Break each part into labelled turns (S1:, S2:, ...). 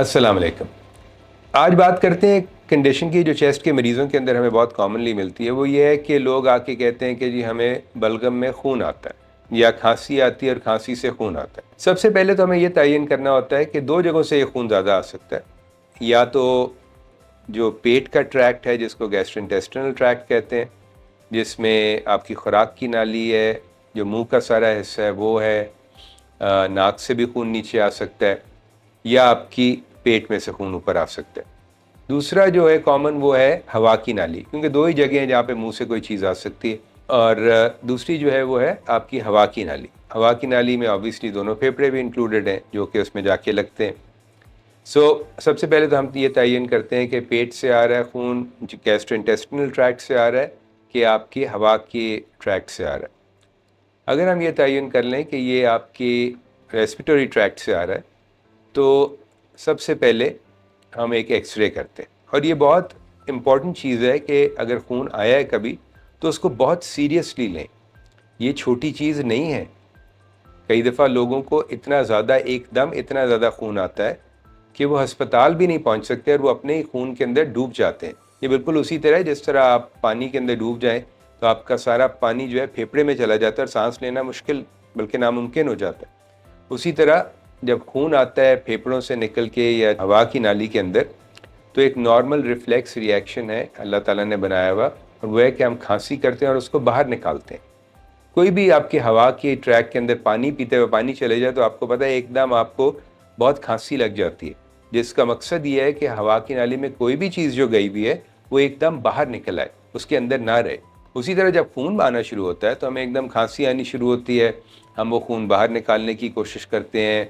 S1: अस्सलाम वालेकुम। आज बात करते हैं एक कंडीशन की जो चेस्ट के मरीज़ों के अंदर हमें बहुत कॉमनली मिलती है। वो ये है कि लोग आके कहते हैं कि जी हमें बलगम में खून आता है या खांसी आती है और खांसी से खून आता है। सबसे पहले तो हमें ये तयन करना होता है कि दो जगहों से ये खून ज़्यादा आ सकता है। या तो जो पेट का ट्रैक्ट है जिसको गैस्ट्रोइंटेस्टिनल ट्रैक्ट कहते हैं, जिसमें आपकी खुराक की नाली है, जो मुंह का सारा हिस्सा है वो है, नाक से भी खून नीचे आ सकता है, या आपकी पेट में से खून ऊपर आ सकता है। दूसरा जो है कॉमन वो है हवा की नाली, क्योंकि दो ही जगह हैं जहाँ पे मुंह से कोई चीज़ आ सकती है। और दूसरी जो है वो है आपकी हवा की नाली। हवा की नाली में ऑब्वियसली दोनों फेफड़े भी इंक्लूडेड हैं जो कि उसमें जाके लगते हैं। सबसे पहले तो हम ये तयन करते हैं कि पेट से आ रहा है खून, गैस्ट्रोइंटेस्टिनल ट्रैक्ट से आ रहा है, कि आपकी हवा के ट्रैक्ट से आ रहा है। अगर हम ये तयन कर लें कि ये आपकी रेस्पिरेटरी ट्रैक्ट से आ रहा है, तो सबसे पहले हम एक एक्सरे करते हैं। और ये बहुत इम्पॉर्टेंट चीज़ है कि अगर खून आया है कभी तो उसको बहुत सीरियसली लें। ये छोटी चीज़ नहीं है। कई दफ़ा लोगों को इतना ज़्यादा एकदम इतना ज़्यादा खून आता है कि वो अस्पताल भी नहीं पहुंच सकते और वो अपने ही खून के अंदर डूब जाते हैं। ये बिल्कुल उसी तरह है जिस तरह आप पानी के अंदर डूब जाएं तो आपका सारा पानी जो है फेफड़े में चला जाता है और सांस लेना मुश्किल बल्कि नामुमकिन हो जाता है। उसी तरह जब खून आता है फेफड़ों से निकल के या हवा की नाली के अंदर, तो एक नॉर्मल रिफ्लेक्स रिएक्शन है अल्लाह ताला ने बनाया हुआ, और वो है कि हम खांसी करते हैं और उसको बाहर निकालते हैं। कोई भी आपकी हवा के ट्रैक के अंदर पानी पीते हुए पानी चले जाए तो आपको पता है एकदम आपको बहुत खांसी लग जाती है, जिसका मकसद ये है कि हवा की नाली में कोई भी चीज़ जो गई हुई है वो एकदम बाहर निकल आए, उसके अंदर ना रहे। उसी तरह जब खून आना शुरू होता है तो हमें एकदम खांसी आनी शुरू होती है, हम वो खून बाहर निकालने की कोशिश करते हैं,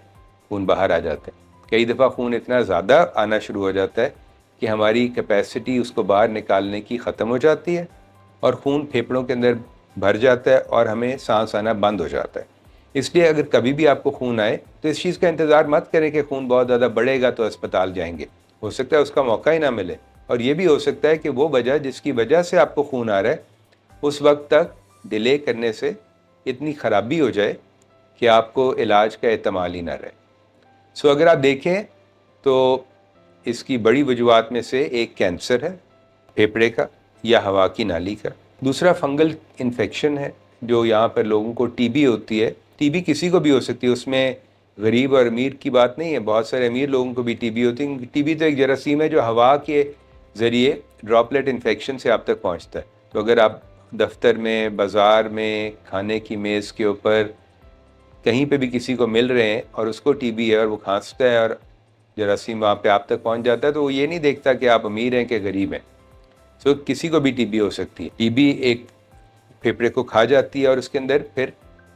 S1: खून बाहर आ जाता है। कई दफ़ा खून इतना ज़्यादा आना शुरू हो जाता है कि हमारी कैपेसिटी उसको बाहर निकालने की ख़त्म हो जाती है और खून फेफड़ों के अंदर भर जाता है और हमें सांस आना बंद हो जाता है। इसलिए अगर कभी भी आपको खून आए तो इस चीज़ का इंतज़ार मत करें कि खून बहुत ज़्यादा बढ़ेगा तो अस्पताल जाएंगे। हो सकता है उसका मौका ही ना मिले, और ये भी हो सकता है कि वो वजह जिसकी वजह से आपको खून आ रहा है उस वक्त तक डिले करने से इतनी ख़राबी हो जाए कि आपको इलाज का एहतमाल ही ना रहे। अगर आप देखें तो इसकी बड़ी वजूहात में से एक कैंसर है फेफड़े का या हवा की नाली का। दूसरा फंगल इन्फेक्शन है, जो यहाँ पर लोगों को टीबी होती है। टीबी किसी को भी हो सकती है, उसमें गरीब और अमीर की बात नहीं है। बहुत सारे अमीर लोगों को भी टीबी होती है। टीबी तो एक जरासीम है जो हवा के ज़रिए ड्रॉपलेट इन्फेक्शन से आप तक पहुँचता है। तो अगर आप दफ्तर में, बाज़ार में, खाने की मेज़ के ऊपर कहीं पे भी किसी को मिल रहे हैं और उसको टीबी है और वो खांसता है और जरासीम वहाँ पे आप तक पहुँच जाता है, तो वो ये नहीं देखता कि आप अमीर हैं कि गरीब हैं। किसी को भी टीबी हो सकती है। टीबी एक फेफड़े को खा जाती है और उसके अंदर फिर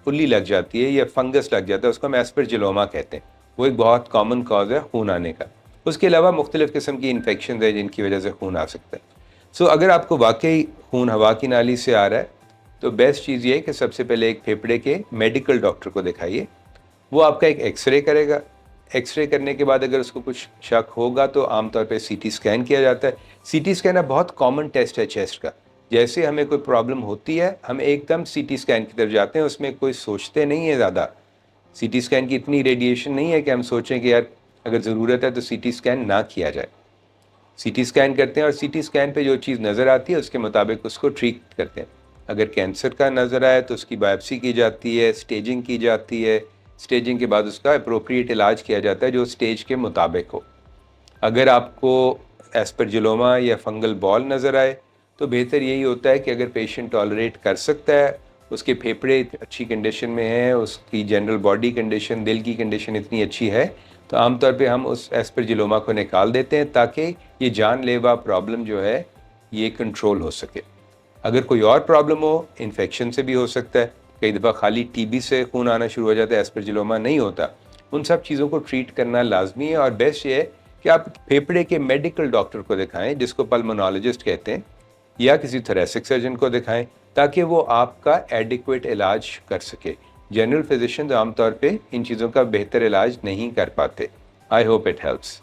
S1: फुल्ली लग जाती है या फंगस लग जाता है, उसको हम एस्परजिलोमा कहते हैं। वो एक बहुत कॉमन कॉज है खून आने का। उसके अलावा मुख्तलिफ़ किस्म की इन्फेक्शन है जिनकी वजह से खून आ सकता है। अगर आपको वाकई खून हवा की नाली से आ रहा है तो बेस्ट चीज़ ये है कि सबसे पहले एक फेफड़े के मेडिकल डॉक्टर को दिखाइए। वो आपका एक एक्सरे करेगा। एक्सरे करने के बाद अगर उसको कुछ शक होगा तो आमतौर पे सीटी स्कैन किया जाता है। सीटी स्कैन अब बहुत कॉमन टेस्ट है चेस्ट का। जैसे हमें कोई प्रॉब्लम होती है हम एकदम सीटी स्कैन की तरफ जाते हैं, उसमें कोई सोचते नहीं है ज़्यादा। सीटी स्कैन की इतनी रेडिएशन नहीं है कि हम सोचें कि यार अगर ज़रूरत है तो सीटी स्कैन ना किया जाए। सीटी स्कैन करते हैं और सीटी स्कैन पे जो चीज़ नज़र आती है उसके मुताबिक उसको ट्रीट करते हैं। अगर कैंसर का नज़र आए तो उसकी बायोप्सी की जाती है, स्टेजिंग की जाती है। स्टेजिंग के बाद उसका अप्रोप्रिएट इलाज किया जाता है जो स्टेज के मुताबिक हो। अगर आपको एस्परजिलोमा या फंगल बॉल नज़र आए तो बेहतर यही होता है कि अगर पेशेंट टॉलरेट कर सकता है, उसके फेफड़े अच्छी कंडीशन में हैं, उसकी जनरल बॉडी कंडीशन, दिल की कंडीशन इतनी अच्छी है, तो आमतौर पे हम उस एस्परजिलोमा को निकाल देते हैं ताकि ये जानलेवा प्रॉब्लम जो है ये कंट्रोल हो सके। अगर कोई और प्रॉब्लम हो, इन्फेक्शन से भी हो सकता है। कई दफ़ा खाली टीबी से खून आना शुरू हो जाता है, एस्परजिलोमा नहीं होता। उन सब चीज़ों को ट्रीट करना लाजमी है और बेस्ट ये है कि आप फेफड़े के मेडिकल डॉक्टर को दिखाएं जिसको पल्मोनोलॉजिस्ट कहते हैं, या किसी थोरेसिक सर्जन को दिखाएं ताकि वो आपका एडिक्वेट इलाज कर सके। जनरल फिजिशियंस आमतौर पे इन चीज़ों का बेहतर इलाज नहीं कर पाते। I hope it helps.